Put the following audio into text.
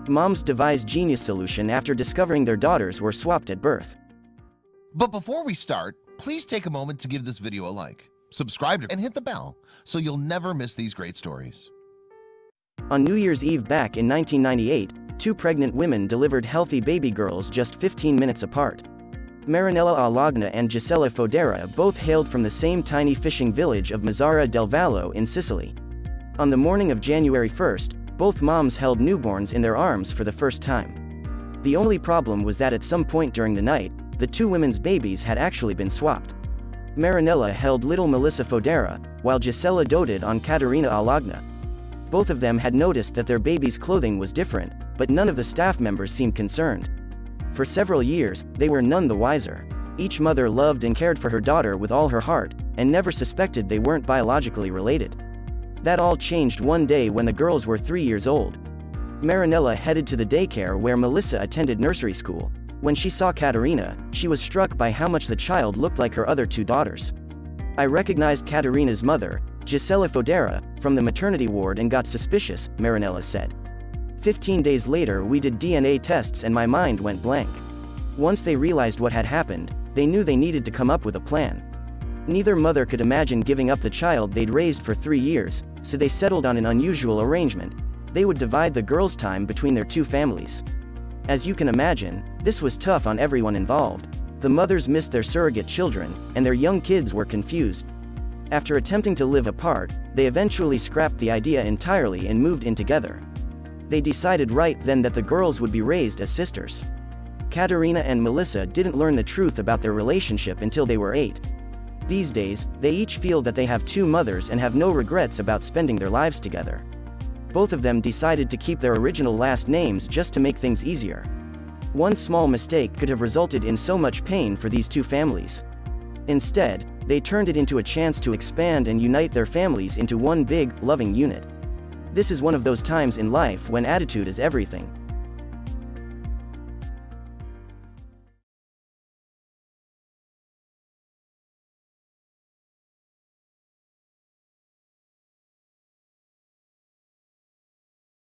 Moms devised genius solution after discovering their daughters were swapped at birth. But before we start, please take a moment to give this video a like, subscribe, and hit the bell so you'll never miss these great stories. On New Year's Eve back in 1998, two pregnant women delivered healthy baby girls just 15 minutes apart. Marinella Alagna and Gisella Fodera both hailed from the same tiny fishing village of Mazzara del Vallo in Sicily. On the morning of January 1st, both moms held newborns in their arms for the first time. The only problem was that at some point during the night, the two women's babies had actually been swapped. Marinella held little Melissa Fodera, while Gisella doted on Caterina Alagna. Both of them had noticed that their baby's clothing was different, but none of the staff members seemed concerned. For several years, they were none the wiser. Each mother loved and cared for her daughter with all her heart, and never suspected they weren't biologically related. That all changed one day when the girls were 3 years old. Marinella headed to the daycare where Melissa attended nursery school. When she saw Caterina, she was struck by how much the child looked like her other two daughters. "I recognized Caterina's mother, Gisella Fodera, from the maternity ward and got suspicious," Marinella said. 15 days later we did DNA tests and my mind went blank. Once they realized what had happened, they knew they needed to come up with a plan. Neither mother could imagine giving up the child they'd raised for 3 years, so they settled on an unusual arrangement. They would divide the girls' time between their two families. As you can imagine, this was tough on everyone involved. The mothers missed their surrogate children, and their young kids were confused. After attempting to live apart, they eventually scrapped the idea entirely and moved in together. They decided right then that the girls would be raised as sisters. Caterina and Melissa didn't learn the truth about their relationship until they were 8. These days, they each feel that they have two mothers and have no regrets about spending their lives together. Both of them decided to keep their original last names just to make things easier. One small mistake could have resulted in so much pain for these two families. Instead, they turned it into a chance to expand and unite their families into one big, loving unit. This is one of those times in life when attitude is everything.